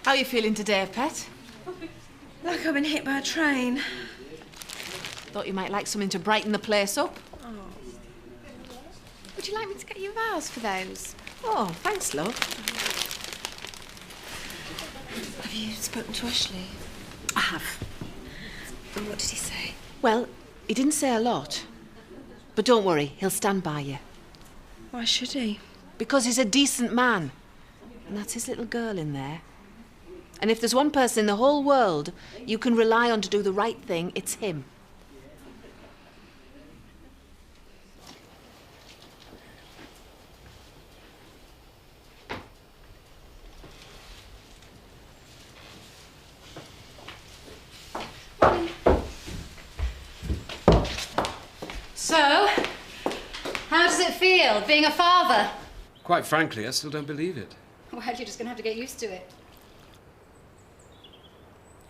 How are you feeling today, pet? Like I've been hit by a train. Thought you might like something to brighten the place up. Oh. Would you like me to get you a vase for those? Oh, thanks, love. Have you spoken to Ashley? I have. And what did he say? Well, he didn't say a lot. But don't worry, he'll stand by you. Why should he? Because he's a decent man. And that's his little girl in there. And if there's one person in the whole world you can rely on to do the right thing, it's him. So, how does it feel, being a father? Quite frankly, I still don't believe it. Well, you're just going to have to get used to it.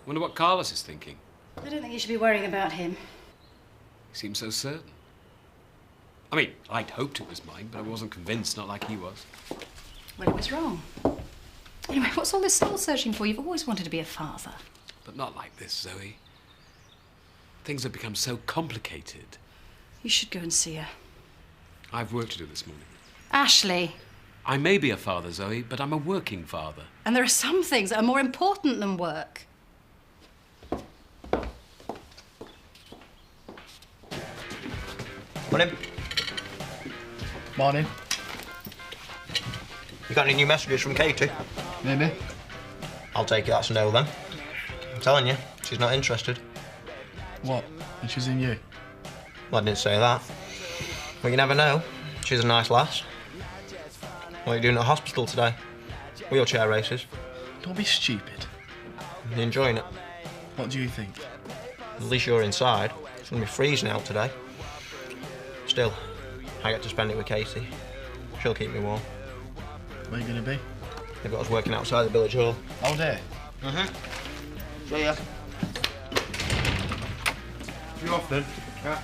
Wonder what Carlos is thinking. I don't think you should be worrying about him. He seems so certain. I mean, I'd hoped it was mine, but I wasn't convinced, not like he was. Well, it was wrong. Anyway, what's all this soul searching for? You've always wanted to be a father. But not like this, Zoe. Things have become so complicated. You should go and see her. I've work to do this morning. Ashley. I may be a father, Zoe, but I'm a working father. And there are some things that are more important than work. Morning. Morning. You got any new messages from Katie? Maybe. I'll take it that's a no then. I'm telling you, she's not interested. What? And she's in you? Well, I didn't say that. But you never know. She's a nice lass. What are you doing at hospital today? Wheelchair races. Don't be stupid. You enjoying it? What do you think? At least you're inside. It's going to be freezing out today. Still, I get to spend it with Katie. She'll keep me warm. Where are you going to be? They've got us working outside the village hall. All day? See ya. You off then? Yeah.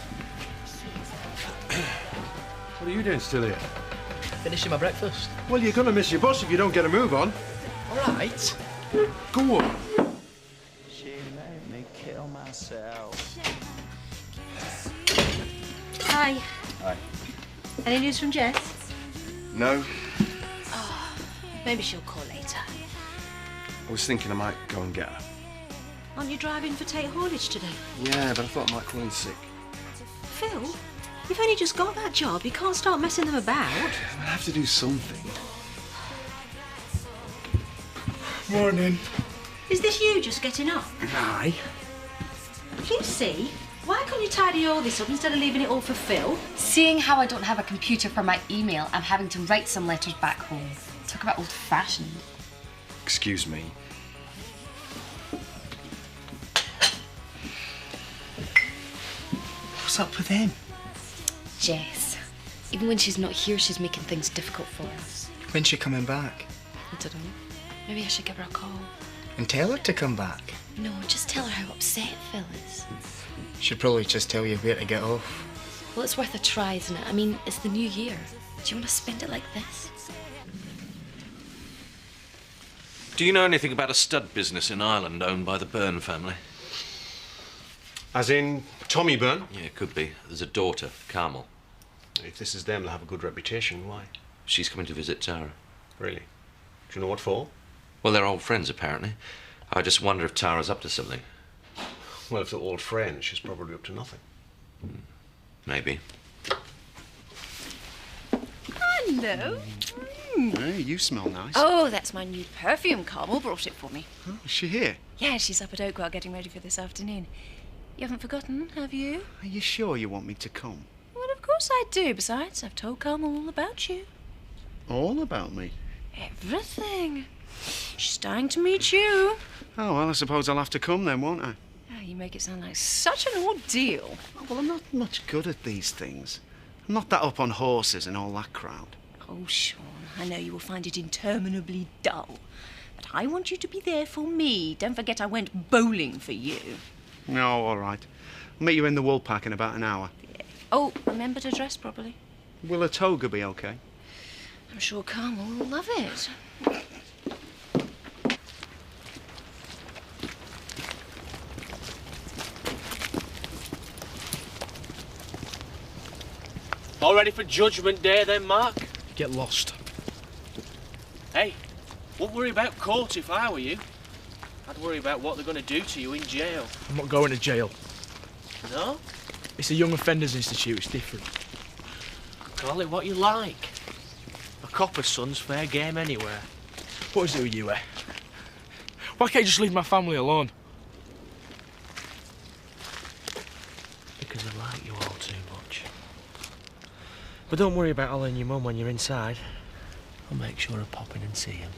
What are you doing still here? Finishing my breakfast. Well, you're gonna miss your bus if you don't get a move on. All right. Go on. She made me kill myself. Hi. Hi. Any news from Jess? No. Maybe she'll call later. I was thinking I might go and get her. Aren't you driving for Tate Haulage today? Yeah, but I thought I might call in sick. Phil, you've only just got that job. You can't start messing them about. I have to do something. Morning. Is this you just getting up? Aye. Lucy, why can't you tidy all this up instead of leaving it all for Phil? Seeing how I don't have a computer for my email, I'm having to write some letters back home. Talk about old-fashioned. Excuse me. What's up with him? Jess. Even when she's not here, she's making things difficult for us. When's she coming back? I don't know. Maybe I should give her a call. And tell her to come back. No, just tell her how upset Phil is. She'd probably just tell you where to get off. Well, it's worth a try, isn't it? I mean, it's the new year. Do you want to spend it like this? Do you know anything about a stud business in Ireland owned by the Byrne family? As in Tommy Byrne? Yeah, it could be. There's a daughter, Carmel. If this is them, they'll have a good reputation. Why? She's coming to visit Tara. Really? Do you know what for? Well, they're old friends, apparently. I just wonder if Tara's up to something. Well, if they're old friends, she's probably up to nothing. Maybe. Hello. Hey, you smell nice. Oh, that's my new perfume. Carmel brought it for me. Oh, is she here? Yeah, she's up at Oakwell getting ready for this afternoon. You haven't forgotten, have you? Are you sure you want me to come? Well, of course I do. Besides, I've told Carmel all about you. All about me? Everything. She's dying to meet you. Oh, well, I suppose I'll have to come then, won't I? Oh, you make it sound like such an ordeal. Oh, well, I'm not much good at these things. I'm not that up on horses and all that crowd. Oh, Sean, I know you will find it interminably dull. But I want you to be there for me. Don't forget I went bowling for you. No, all right. I'll meet you in the wool pack in about an hour. Yeah. Oh, remember to dress properly. Will a toga be okay? I'm sure Carmel will love it. All ready for Judgment Day then, Mark? Get lost. Hey, wouldn't worry about court if I were you. I'd worry about what they're going to do to you in jail. I'm not going to jail. No? It's a Young Offenders Institute, it's different. Call it what you like. A copper's son's fair game anywhere. What is it with you, eh? Why can't you just leave my family alone? Because I like you all too much. But don't worry about Ollie and your mum when you're inside. I'll make sure of popping and see him.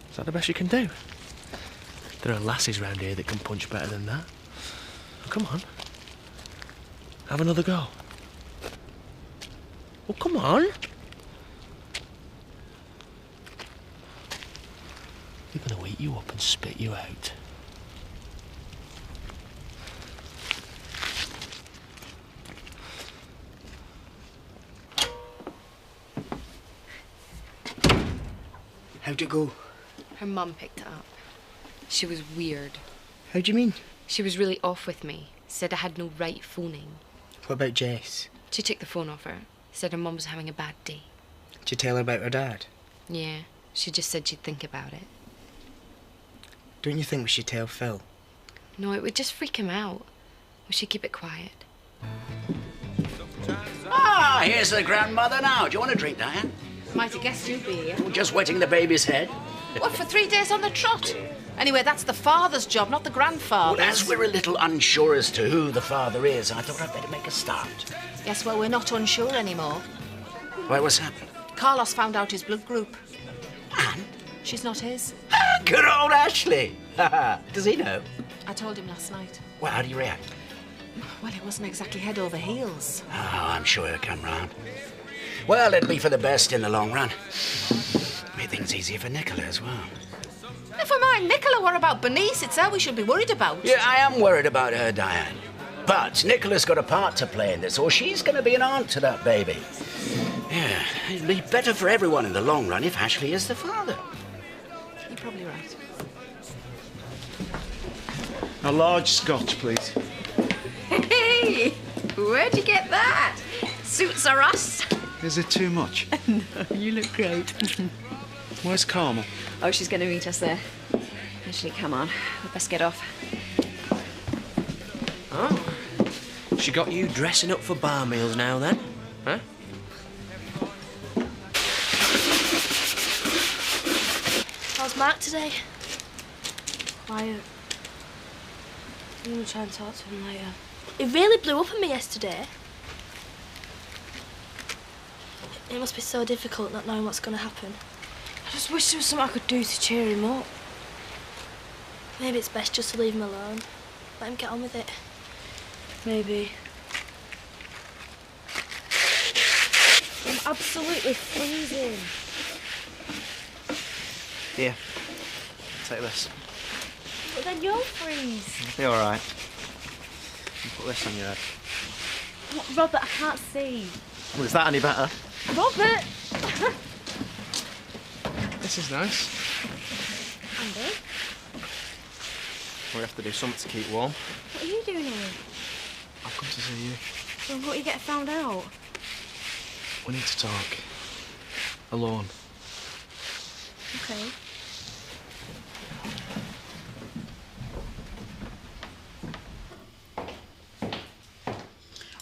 Is that the best you can do? There are lasses round here that can punch better than that. Oh, come on. Have another go. Oh, come on. They're going to eat you up and spit you out. How'd it go? Her mum picked it up. She was weird. How do you mean? She was really off with me. Said I had no right phoning. What about Jess? She took the phone off her. Said her mum was having a bad day. Did you tell her about her dad? Yeah, she just said she'd think about it. Don't you think we should tell Phil? No, it would just freak him out. We should keep it quiet. Ah, here's the grandmother now. Do you want a drink, Diane? Might have guessed you'd be here. Just wetting the baby's head. What, for 3 days on the trot? Anyway, that's the father's job, not the grandfather's. Well, as we're a little unsure as to who the father is, I thought I'd better make a start. Yes, well, we're not unsure anymore. Why, what's happened? Carlos found out his blood group. And? She's not his. Good old Ashley. Does he know? I told him last night. Well, how do you react? Well, it wasn't exactly head over heels. Oh, I'm sure he'll come round. Well, it'll be for the best in the long run. Made things easier for Nicola as well. Never mind, Nicola, what about Bernice? It's her we should be worried about. Yeah, I am worried about her, Diane. But Nicola's got a part to play in this, or she's going to be an aunt to that baby. Yeah, it'd be better for everyone in the long run if Ashley is the father. You're probably right. A large scotch, please. Hey, where'd you get that? Suits are us. Is it too much? No, you look great. Where's Carmel? Oh, she's going to meet us there. Actually, come on. We'd best get off. Oh. She got you dressing up for bar meals now then? Huh? How's Mark today? Quiet. I'm going to try and talk to him later. He really blew up at me yesterday. It must be so difficult not knowing what's going to happen. I just wish there was something I could do to cheer him up. Maybe it's best just to leave him alone. Let him get on with it. Maybe. I'm absolutely freezing. Here. Take this. But then you'll freeze. It'll be all right. You put this on your head. Robert, I can't see. Well, is that any better? Robert! This is nice. Andy? We have to do something to keep warm. What are you doing here? I've come to see you. Well, what are you getting found out? We need to talk. Alone. Okay.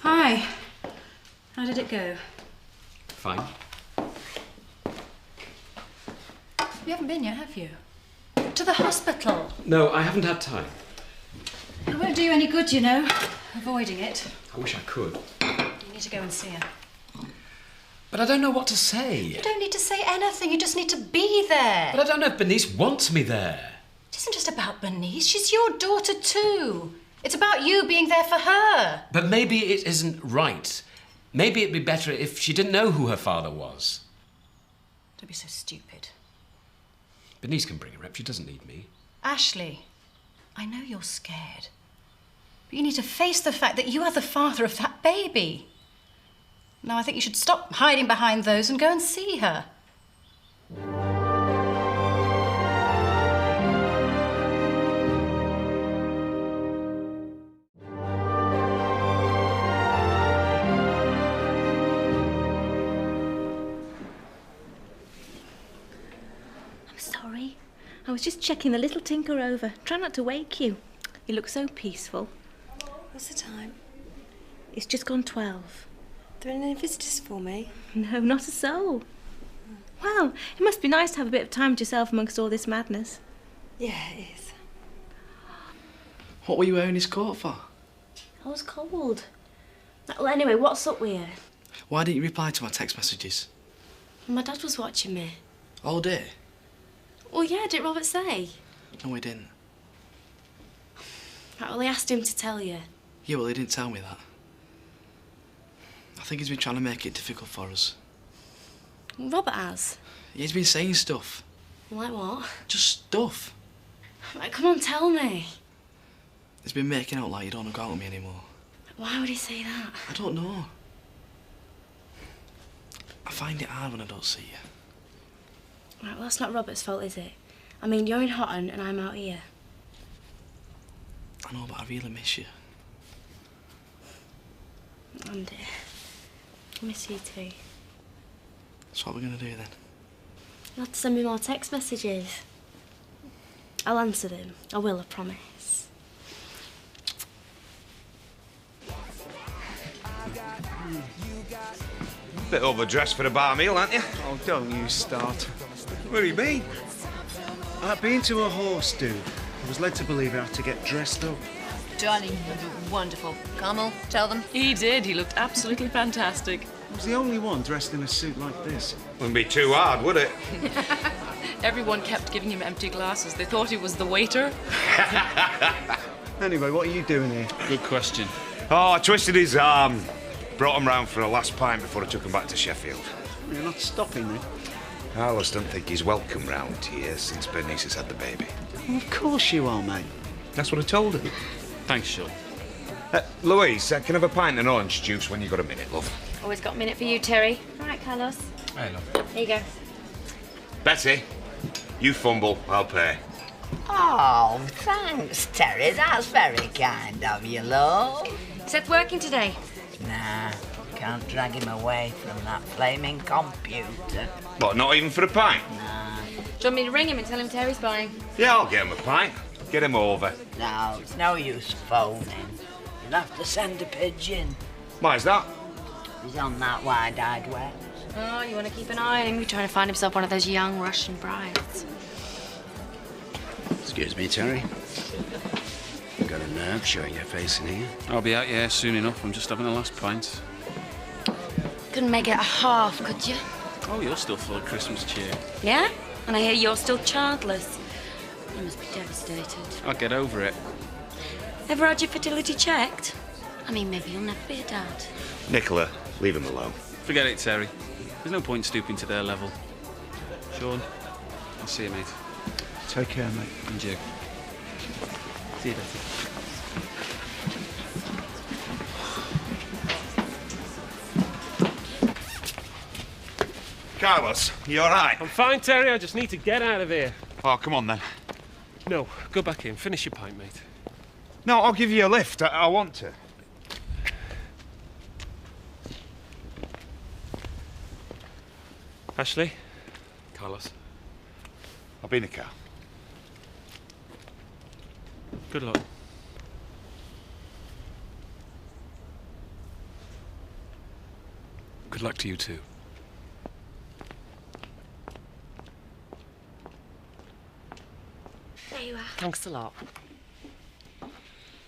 Hi. How did it go? Fine. You haven't been yet, have you? To the hospital. No, I haven't had time. It won't do you any good, you know, avoiding it. I wish I could. You need to go and see her. But I don't know what to say. You don't need to say anything, you just need to be there. But I don't know if Bernice wants me there. It isn't just about Bernice, she's your daughter too. It's about you being there for her. But maybe it isn't right. Maybe it'd be better if she didn't know who her father was. Don't be so stupid. Bernice can bring her up. She doesn't need me. Ashley, I know you're scared. But you need to face the fact that you are the father of that baby. Now, I think you should stop hiding behind those and go and see her. was just checking the little tinker over. Try not to wake you. You look so peaceful. What's the time? It's just gone 12. There any visitors for me? No, not a soul. Well, it must be nice to have a bit of time to yourself amongst all this madness. Yeah, it is. What were you wearing his coat for? I was cold. Well, anyway, what's up with you? Why didn't you reply to my text messages? My dad was watching me. All day? Well, yeah, did Robert say? No, he didn't. Right, well, he asked him to tell you. Yeah, well, he didn't tell me that. I think he's been trying to make it difficult for us. Robert has. He's been saying stuff. Like what? Just stuff. Right, come on, tell me. He's been making out like you don't want to go out with me anymore. Why would he say that? I don't know. I find it hard when I don't see you. Right, well, that's not Robert's fault, is it? I mean, you're in Hotton and I'm out here. I know, but I really miss you. And I miss you too. So what we're going to do then? You'll have to send me more text messages. I'll answer them. I will, I promise. Bit overdressed for a bar meal, aren't you? Oh, don't you start. Where have you been? I've been to a horse do. I was led to believe I had to get dressed up. Darling, you look wonderful. Carmel, tell them. He did. He looked absolutely fantastic. I was the only one dressed in a suit like this. Wouldn't be too hard, would it? Everyone kept giving him empty glasses. They thought he was the waiter. Anyway, what are you doing here? Good question. Oh, I twisted his arm. Brought him round for a last pint before I took him back to Sheffield. You're not stopping me. Alice don't think he's welcome round here since Bernice has had the baby. Well, of course you are, mate. That's what I told her. Thanks, Sean. Louise, can I have a pint and orange juice when you've got a minute, love? Always got a minute for you, Terry. All right, Carlos. Hey, love. There you go. Betty, you fumble, I'll pay. Oh, thanks, Terry. That's very kind of you, love. Seth working today? Nah, can't drag him away from that flaming computer. What, not even for a pint? Nah. Do you want me to ring him and tell him Terry's buying? Yeah, I'll get him a pint. Get him over. No, it's no use phoning. You'll have to send a pigeon. Why's that? He's on that wide-eyed wet. Oh, you want to keep an eye on him? He's trying to find himself one of those young Russian brides. Excuse me, Terry. You've got a nerve showing your face in here. I'll be out here soon enough. I'm just having the last pint. Couldn't make it a half, could you? Oh, you're still full of Christmas cheer. Yeah? And I hear you're still childless. You must be devastated. I'll get over it. Ever had your fertility checked? I mean, maybe you'll never be a dad. Nicola, leave him alone. Forget it, Terry. There's no point stooping to their level. Sean, I'll see you, mate. Take care, mate. And you. See you, Betty. Carlos, you all right? I'm fine, Terry. I just need to get out of here. Oh, come on, then. No, go back in. Finish your pint, mate. No, I'll give you a lift. I want to. Ashley? Carlos. I'll be in the car. Good luck. Good luck to you, too. There you are. Thanks a lot.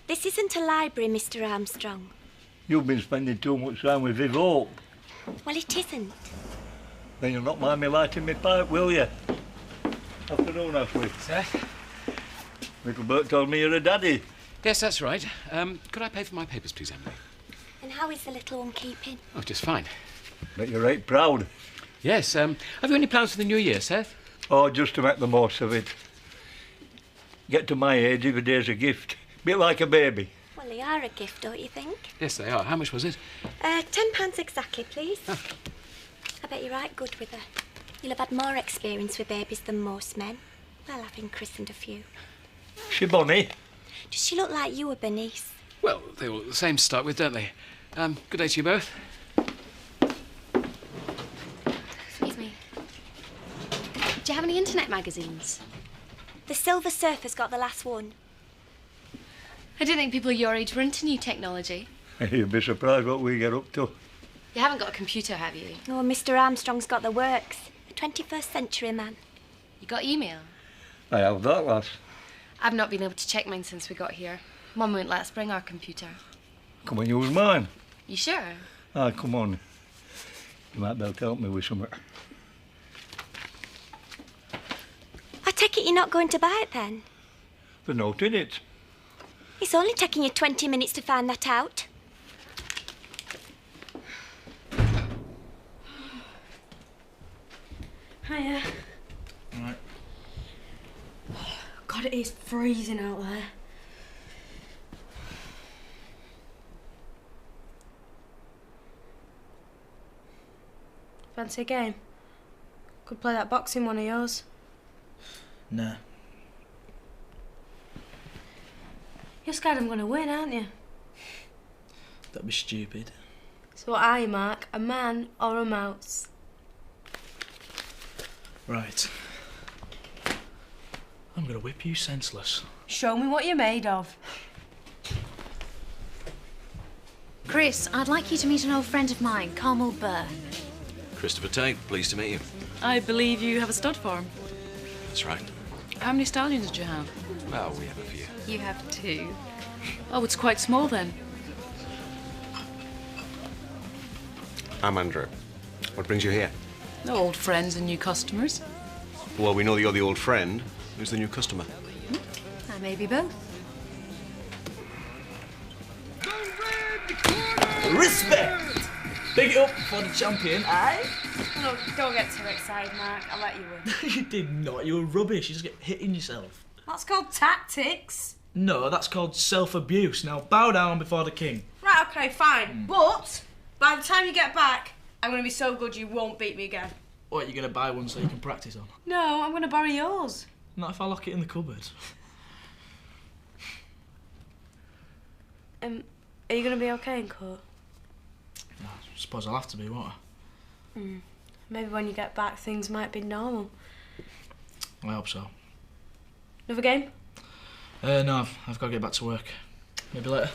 This isn't a library, Mr. Armstrong. You've been spending too much time with Viv Hope. Well, it isn't. Then you'll not mind me lighting my pipe, will you? Afternoon, Ashley. Seth? Little Bert told me you're a daddy. Yes, that's right. Could I pay for my papers, please, Emily? And how is the little one keeping? Oh, just fine. Bet you're right proud. Yes, have you any plans for the new year, Seth? Oh, just to make the most of it. Get to my age, every day's a gift. Bit like a baby. Well, they are a gift, don't you think? Yes, they are. How much was it? £10 exactly, please. I bet you're right good with her. You'll have had more experience with babies than most men. Well, having christened a few. She bonny? Does she look like you were Bernice? Well, they all look the same to start with, don't they? Good day to you both. Excuse me. Do you have any internet magazines? The Silver Surfer's got the last one. I didn't think people your age were into new technology. You'd be surprised what we get up to. You haven't got a computer, have you? Oh, Mr. Armstrong's got the works. A 21st century man. You got email? I have that, lass. I've not been able to check mine since we got here. Mum won't let us bring our computer. Come on, use mine. You sure? Ah, come on. You might be able to help me with something. I take it you're not going to buy it then? There's no in it. It's only taking you 20 minutes to find that out. Hiya. Right. God, it is freezing out there. Fancy a game? Could play that boxing one of yours. Nah. You're scared I'm going to win, aren't you? That'd be stupid. So what are you, Mark? A man or a mouse? Right. I'm gonna whip you senseless. Show me what you're made of. Chris, I'd like you to meet an old friend of mine, Carmel Burr. Christopher Tate, pleased to meet you. I believe you have a stud farm. That's right. How many stallions do you have? Well, we have a few. You have 2. Oh, it's quite small then. I'm Andrew. What brings you here? No old friends and new customers. Well, we know that you're the old friend. Who's the new customer? I may be both. Respect! Big it up for the champion, aye? No, don't get too excited, Mark. I'll let you win. You did not. You were rubbish. You just get hitting yourself. That's called tactics. No, that's called self-abuse. Now bow down before the king. Right, okay, fine. But by the time you get back, I'm going to be so good you won't beat me again. What, you're going to buy one so you can practice on? No, I'm going to borrow yours. Not if I lock it in the cupboard. Are you going to be okay in court? I suppose I'll have to be, won't I? Maybe when you get back, things might be normal. I hope so. Another game? No, I've got to get back to work. Maybe later.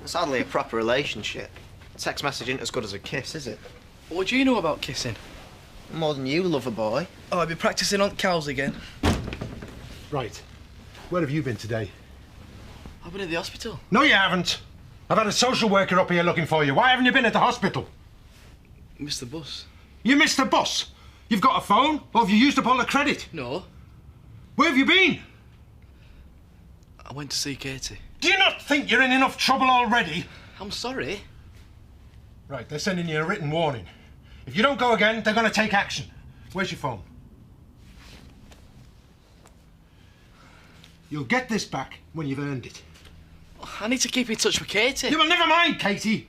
It's hardly a proper relationship. Text message ain't as good as a kiss, is it? What do you know about kissing? More than you, lover boy. Oh, I've been practising on cows again. Right. Where have you been today? I've been at the hospital. No, you haven't. I've had a social worker up here looking for you. Why haven't you been at the hospital? Missed the bus. You missed the bus? You've got a phone? Or have you used up all the credit? No. Where have you been? I went to see Katie. Do you not think you're in enough trouble already? I'm sorry. Right, they're sending you a written warning. If you don't go again, they're going to take action. Where's your phone? You'll get this back when you've earned it. I need to keep in touch with Katie. Yeah, well, never mind, Katie.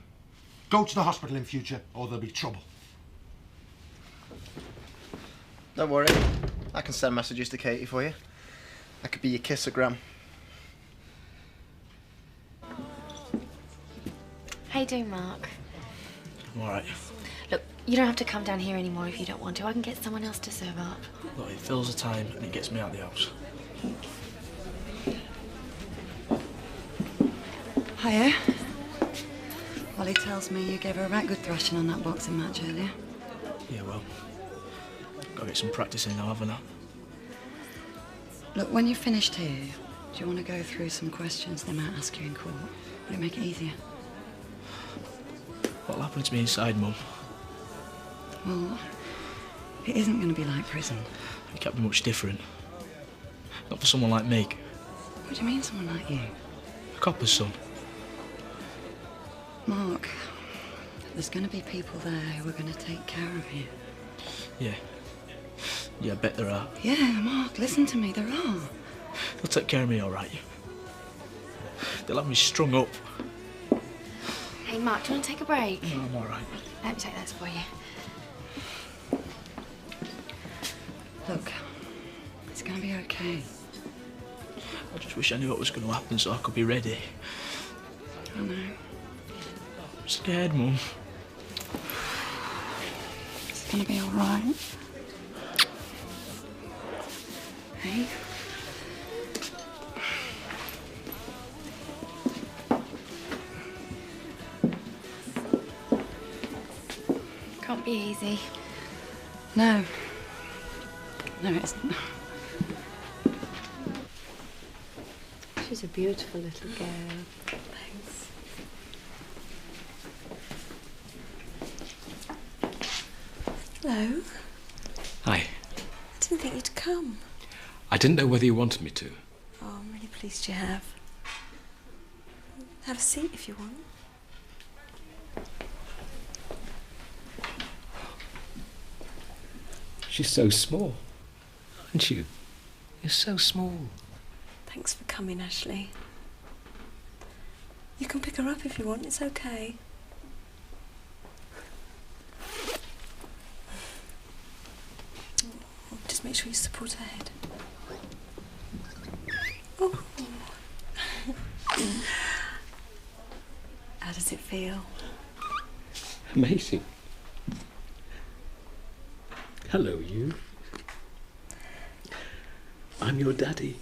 Go to the hospital in future, or there'll be trouble. Don't worry. I can send messages to Katie for you. I could be your kissogram. How you doing, Mark? I'm all right. Look, you don't have to come down here anymore if you don't want to. I can get someone else to serve up. Look, it fills the time and it gets me out of the house. Hiya. Ollie tells me you gave her a right good thrashing on that boxing match earlier. Yeah, well, got to get some practice in now, haven't I? Look, when you've finished here, do you want to go through some questions they might ask you in court? Would it make it easier? What'll happen to me inside, Mum? Well, it isn't going to be like prison. It can't be much different. Not for someone like me. What do you mean, someone like you? A copper's son. Mark, there's going to be people there who are going to take care of you. Yeah. Yeah, I bet there are. Yeah, Mark, listen to me, there are. They'll take care of me all right. They'll have me strung up. Hey, Mark, do you want to take a break? No, I'm all right. Let me take this for you. Look, it's going to be okay. I just wish I knew what was going to happen so I could be ready. I know. I'm scared, Mum. It's going to be all right. Hey? Can't be easy. No. No, it isn't. She's a beautiful little girl. Thanks. Hello. Hi. I didn't think you'd come. I didn't know whether you wanted me to. Oh, I'm really pleased you have. Have a seat if you want. She's so small. Aren't you? You're so small. Thanks for coming, Ashley. You can pick her up if you want, it's okay. Oh, just make sure you support her head. Oh. How does it feel? Amazing. Hello, you. I'm your daddy.